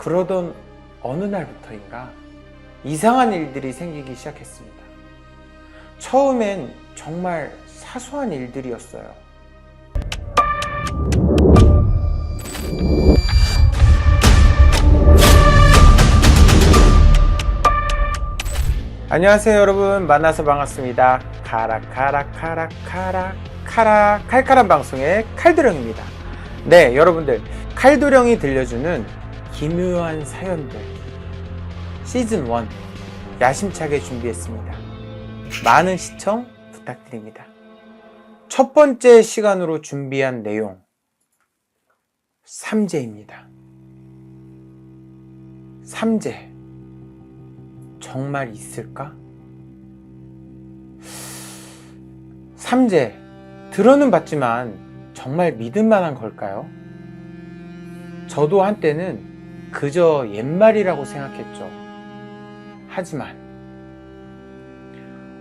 그러던 어느 날부터인가 이상한 일들이 생기기 시작했습니다. 처음엔 정말 사소한 일들이었어요. 안녕하세요 여러분, 만나서 반갑습니다. 칼칼한 방송의 칼도령입니다. 네, 여러분들, 칼도령이 들려주는 기묘한 사연들 시즌 1 야심차게 준비했습니다. 많은 시청 부탁드립니다. 첫 번째 시간으로 준비한 내용, 삼재입니다. 삼재 정말 있을까? 삼재 들어는 봤지만 정말 믿을 만한 걸까요? 저도 한때는 그저 옛말이라고 생각했죠. 하지만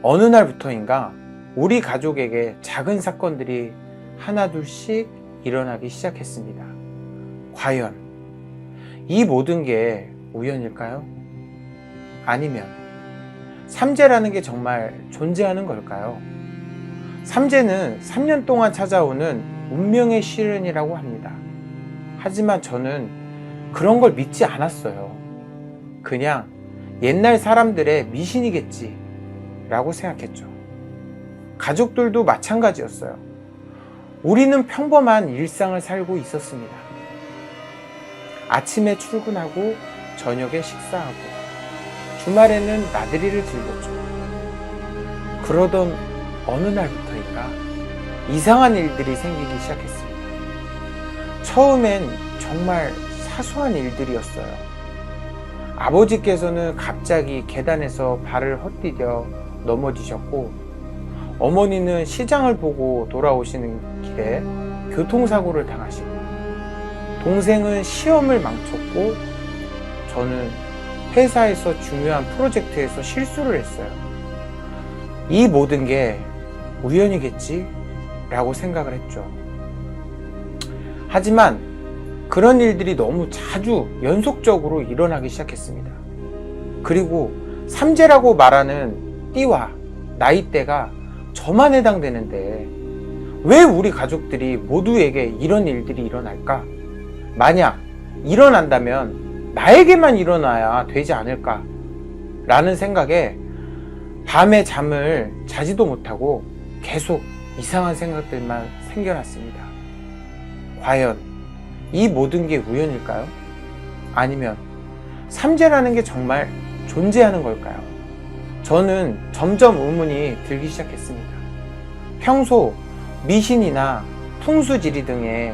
어느 날부터인가 우리 가족에게 작은 사건들이 하나둘씩 일어나기 시작했습니다. 과연 이 모든 게 우연일까요? 아니면 삼재라는 게 정말 존재하는 걸까요? 삼재는 3년 동안 찾아오는 운명의 시련이라고 합니다. 하지만 저는 그런 걸 믿지 않았어요. 그냥 옛날 사람들의 미신이겠지 라고 생각했죠. 가족들도 마찬가지였어요. 우리는 평범한 일상을 살고 있었습니다. 아침에 출근하고 저녁에 식사하고 주말에는 나들이를 즐겼죠. 그러던 어느 날부터인가 이상한 일들이 생기기 시작했습니다. 처음엔 정말 사소한 일들이었어요. 아버지께서는 갑자기 계단에서 발을 헛디뎌 넘어지셨고, 어머니는 시장을 보고 돌아오시는 길에 교통사고를 당하시고, 동생은 시험을 망쳤고, 저는 회사에서 중요한 프로젝트에서 실수를 했어요. 이 모든 게 우연이겠지? 라고 생각을 했죠. 하지만 그런 일들이 너무 자주 연속적으로 일어나기 시작했습니다. 그리고 삼재라고 말하는 띠와 나이대가 저만 해당되는데 왜 우리 가족들이 모두에게 이런 일들이 일어날까? 만약 일어난다면 나에게만 일어나야 되지 않을까? 라는 생각에 밤에 잠을 자지도 못하고 계속 이상한 생각들만 생겨났습니다. 과연 이 모든 게 우연일까요? 아니면 삼재라는 게 정말 존재하는 걸까요? 저는 점점 의문이 들기 시작했습니다. 평소 미신이나 풍수지리 등에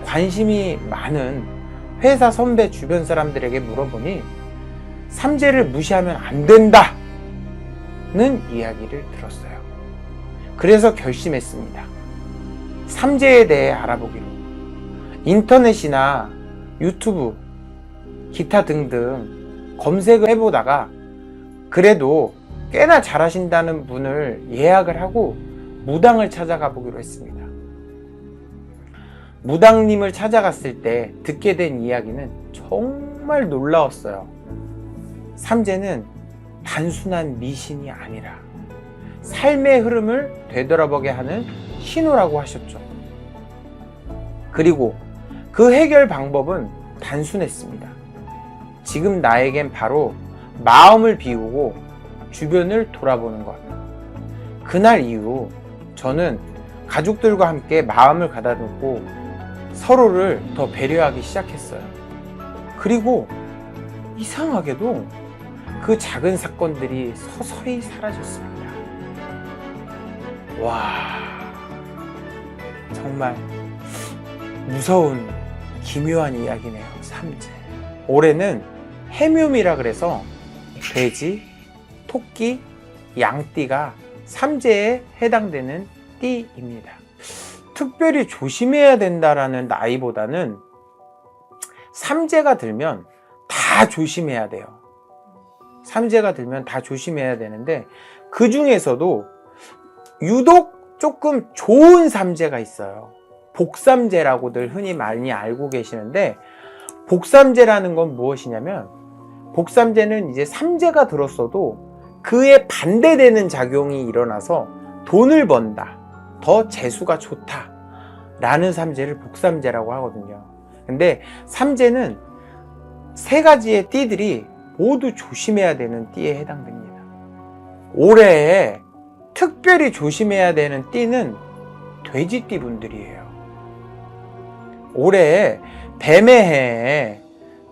관심이 많은 회사 선배 주변 사람들에게 물어보니 삼재를 무시하면 안 된다는 이야기를 들었어요. 그래서 결심했습니다. 삼재에 대해 알아보기로. 인터넷이나 유튜브, 기타 등등 검색을 해보다가 그래도 꽤나 잘하신다는 분을 예약을 하고 무당을 찾아가 보기로 했습니다. 무당님을 찾아갔을 때 듣게 된 이야기는 정말 놀라웠어요. 삼재는 단순한 미신이 아니라 삶의 흐름을 되돌아보게 하는 신호라고 하셨죠. 그리고 그 해결 방법은 단순했습니다. 지금 나에겐 바로 마음을 비우고 주변을 돌아보는 것. 그날 이후 저는 가족들과 함께 마음을 가다듬고 서로를 더 배려하기 시작했어요. 그리고 이상하게도 그 작은 사건들이 서서히 사라졌습니다. 와, 정말 무서운 기묘한 이야기네요. 삼재. 올해는 해묘미라 그래서 돼지, 토끼, 양띠가 삼재에 해당되는 띠입니다. 특별히 조심해야 된다라는 나이보다는 삼재가 들면 다 조심해야 돼요. 삼재가 들면 다 조심해야 되는데 그 중에서도 유독 조금 좋은 삼재가 있어요. 복삼재라고들 흔히 많이 알고 계시는데, 복삼재라는 건 무엇이냐면, 복삼재는 이제 삼재가 들었어도 그에 반대되는 작용이 일어나서 돈을 번다, 더 재수가 좋다 라는 삼재를 복삼재라고 하거든요. 근데 삼재는 세 가지의 띠들이 모두 조심해야 되는 띠에 해당됩니다. 올해에 특별히 조심해야 되는 띠는 돼지띠 분들이에요. 올해에 뱀의 해에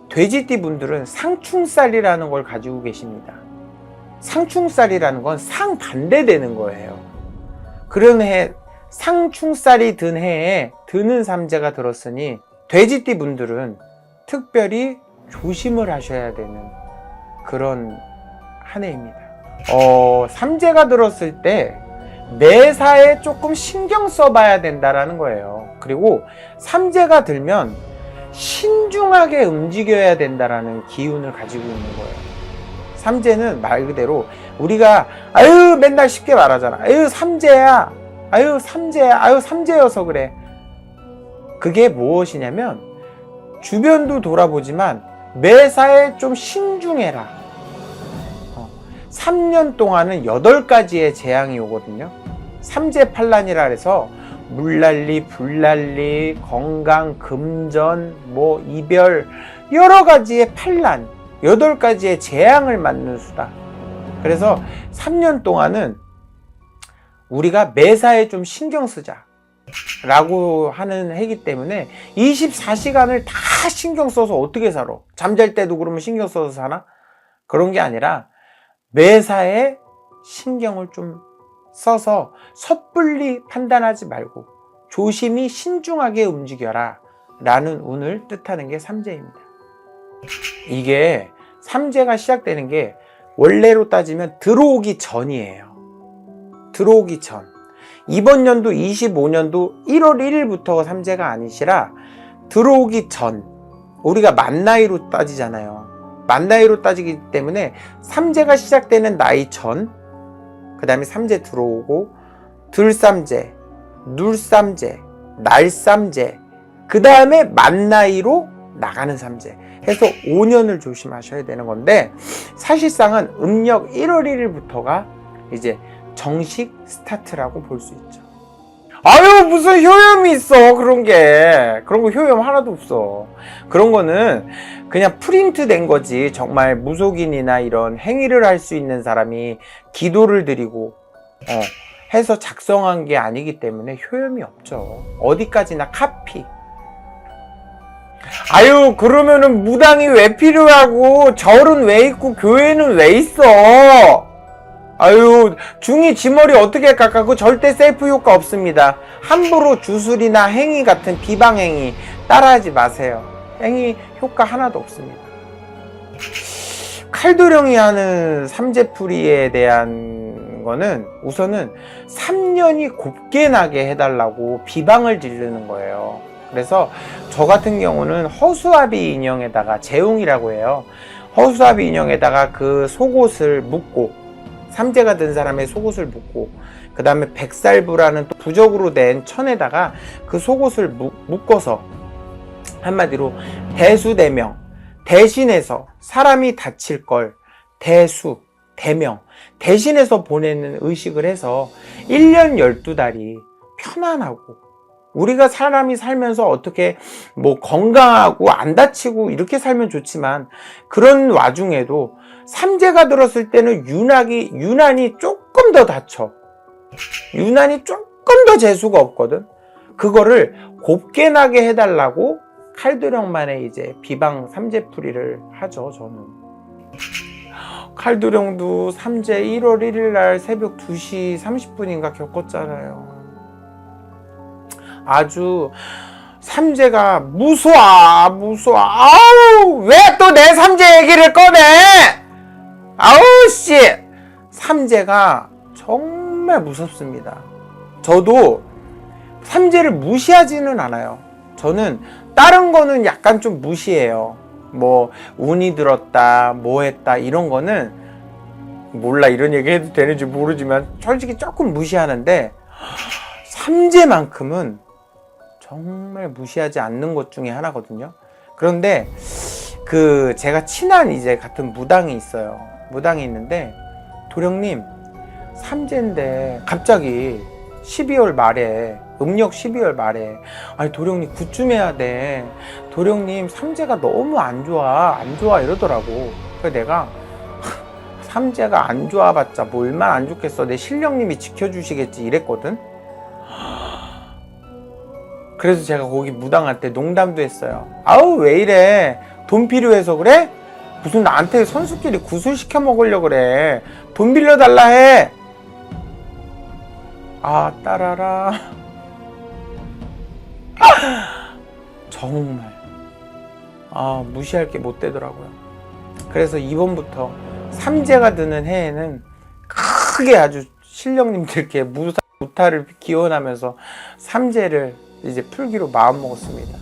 돼지띠 분들은 상충살이라는 걸 가지고 계십니다. 상충살이라는 건 상반대되는 거예요. 그런 해, 상충살이 든 해에 드는 삼재가 들었으니 돼지띠 분들은 특별히 조심을 하셔야 되는 그런 한 해입니다. 삼재가 들었을 때 매사에 조금 신경 써봐야 된다라는 거예요. 그리고 삼재가 들면 신중하게 움직여야 된다라는 기운을 가지고 있는 거예요. 삼재는 말 그대로 우리가 아유 맨날 쉽게 말하잖아. 아유 삼재야, 아유 삼재야, 아유 삼재여서 그래. 그게 무엇이냐면 주변도 돌아보지만 매사에 좀 신중해라. 3년 동안은 8가지의 재앙이 오거든요. 삼재팔란이라 해서 물난리, 불난리, 건강, 금전, 이별, 여러 가지의 팔란, 8가지의 재앙을 맞는 수다. 그래서 3년 동안은 우리가 매사에 좀 신경 쓰자 라고 하는 해기 때문에 24시간을 다 신경 써서 어떻게 살아? 잠잘 때도 그러면 신경 써서 사나? 그런 게 아니라 매사에 신경을 좀 써서 섣불리 판단하지 말고 조심히 신중하게 움직여라 라는 운을 뜻하는 게 삼재입니다. 이게 삼재가 시작되는 게 원래로 따지면 들어오기 전이에요. 들어오기 전. 이번 연도 25년도 1월 1일부터가 삼재가 아니시라 들어오기 전. 우리가 만 나이로 따지잖아요. 만 나이로 따지기 때문에 삼재가 시작되는 나이 전, 그 다음에 삼재 들어오고 들삼재, 눌삼재, 날삼재, 그 다음에 만 나이로 나가는 삼재 해서 5년을 조심하셔야 되는 건데, 사실상은 음력 1월 1일부터가 이제 정식 스타트라고 볼 수 있죠. 아유 무슨 효염이 있어. 그런 거 효염 하나도 없어. 그런 거는 그냥 프린트 된 거지. 정말 무속인이나 이런 행위를 할 수 있는 사람이 기도를 드리고 해서 작성한 게 아니기 때문에 효염이 없죠. 어디까지나 카피. 아유 그러면은 무당이 왜 필요하고 절은 왜 있고 교회는 왜 있어? 아유 중이 지 머리 어떻게 깎아고 절대 셀프 효과 없습니다. 함부로 주술이나 행위 같은 비방행위 따라하지 마세요. 행위 효과 하나도 없습니다. 칼도령이 하는 삼재풀이에 대한 거는 우선은 3년이 곱게 나게 해달라고 비방을 지르는 거예요. 그래서 저 같은 경우는 허수아비 인형에다가 재웅이라고 해요. 허수아비 인형에다가 그 속옷을 묶고, 삼재가 든 사람의 속옷을 묶고, 그 다음에 백살부라는 또 부적으로 된 천에다가 그 속옷을 묶어서 한마디로 대수대명, 대신해서 사람이 다칠 걸 대수, 대명, 대신해서 보내는 의식을 해서 1년 12달이 편안하고, 우리가 사람이 살면서 어떻게 건강하고 안 다치고 이렇게 살면 좋지만, 그런 와중에도 삼재가 들었을 때는 유난히 조금 더 다쳐. 유난히 조금 더 재수가 없거든. 그거를 곱게 나게 해달라고 칼도령만의 이제 비방 삼재풀이를 하죠, 저는. 칼도령도 삼재 1월 1일 날 새벽 2시 30분인가 겪었잖아요. 아주 삼재가 무서워. 아우 왜 또 내 삼재 얘기를 꺼내? 아우 씨, 삼재가 정말 무섭습니다. 저도 삼재를 무시하지는 않아요. 저는 다른 거는 약간 좀 무시해요. 운이 들었다, 했다 이런 거는 몰라. 이런 얘기 해도 되는지 모르지만 솔직히 조금 무시하는데, 삼재만큼은 정말 무시하지 않는 것 중에 하나거든요. 그런데 제가 친한 이제 같은 무당이 있어요. 무당이 있는데, 도령님, 삼재인데 갑자기 12월 말에, 음력 12월 말에, 아니 도령님 굿좀 해야 돼. 도령님 삼재가 너무 안 좋아 이러더라고. 그래서 내가 삼재가 안 좋아봤자 뭐 얼마나 안 좋겠어, 내 신령님이 지켜주시겠지 이랬거든. 그래서 제가 거기 무당한테 농담도 했어요. 아우 왜 이래, 돈 필요해서 그래? 무슨 나한테 선수끼리 구슬 시켜 먹으려고 그래. 돈 빌려달라 해. 아 따라라. 정말 무시할 게 못 되더라고요. 그래서 이번부터 삼재가 드는 해에는 크게 아주 신령님들께 무타를 기원하면서 삼재를 이제 풀기로 마음먹었습니다.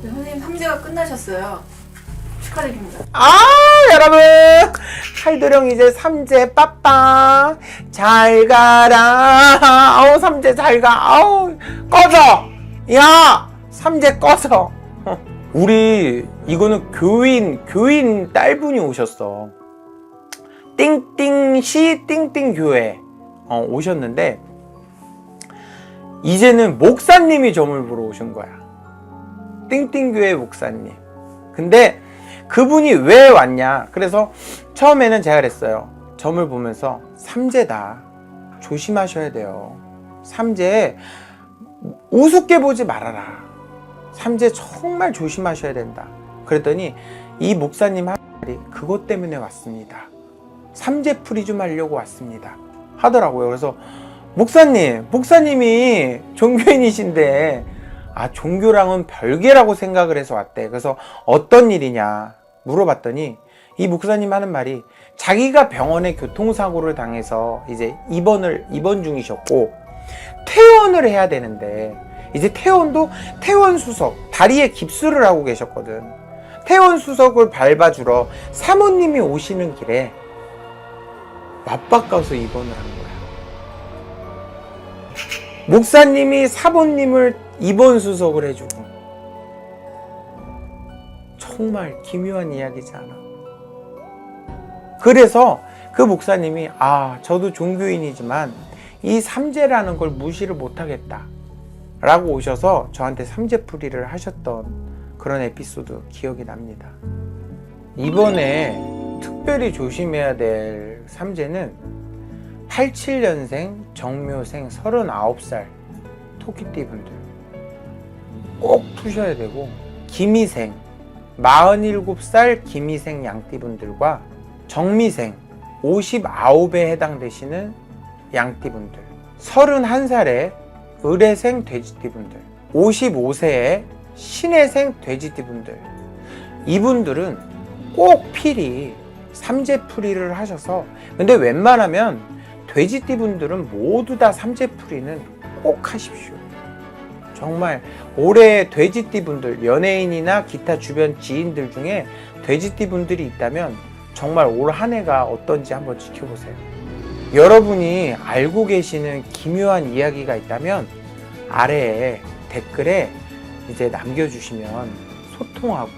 네, 선생님 삼재가 끝나셨어요. 축하드립니다. 여러분, 칼도령 이제 삼재 빠빠 잘 가라. 삼재 잘 가. 꺼져. 야 삼재 꺼져. 우리 이거는 교인 딸분이 오셨어. 띵띵시 띵띵교회 오셨는데, 이제는 목사님이 점을 보러 오신 거야. 띵띵교회 목사님. 근데 그분이 왜 왔냐, 그래서 처음에는 제가 그랬어요. 점을 보면서 삼재다, 조심하셔야 돼요. 삼재 우습게 보지 말아라. 삼재 정말 조심하셔야 된다. 그랬더니 이 목사님 한 말이 그것 때문에 왔습니다. 삼재 풀이 좀 하려고 왔습니다 하더라고요. 그래서 목사님이 종교인이신데 종교랑은 별개라고 생각을 해서 왔대. 그래서 어떤 일이냐 물어봤더니 이 목사님 하는 말이, 자기가 병원에 교통사고를 당해서 이제 입원 중이셨고 퇴원을 해야 되는데, 이제 퇴원 수석, 다리에 깁스를 하고 계셨거든. 퇴원 수석을 밟아주러 사모님이 오시는 길에 맞바꿔서 입원을 한 거야. 목사님이 사모님을 입원 수석을 해주고. 정말 기묘한 이야기지 않아? 그래서 그 목사님이 저도 종교인이지만 이 삼재라는 걸 무시를 못하겠다 라고 오셔서 저한테 삼재풀이를 하셨던 그런 에피소드 기억이 납니다. 이번에 특별히 조심해야 될 삼재는 87년생 정묘생 39살 토끼띠 분들 꼭 푸셔야 되고, 기미생 47살 기미생 양띠 분들과 정미생 59에 해당되시는 양띠 분들, 31살에 을해생 돼지띠 분들, 55세에 신해생 돼지띠 분들, 이분들은 꼭 필히 삼재풀이를 하셔서, 근데 웬만하면 돼지띠 분들은 모두 다 삼재풀이는 꼭 하십시오. 정말 올해 돼지띠 분들, 연예인이나 기타 주변 지인들 중에 돼지띠 분들이 있다면 정말 올 한 해가 어떤지 한번 지켜보세요. 여러분이 알고 계시는 기묘한 이야기가 있다면 아래에 댓글에 이제 남겨주시면 소통하고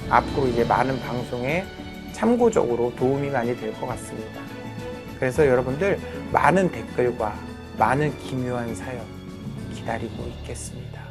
앞으로 이제 많은 방송에 참고적으로 도움이 많이 될 것 같습니다. 그래서 여러분들 많은 댓글과 많은 기묘한 사연 기다리고 있겠습니다.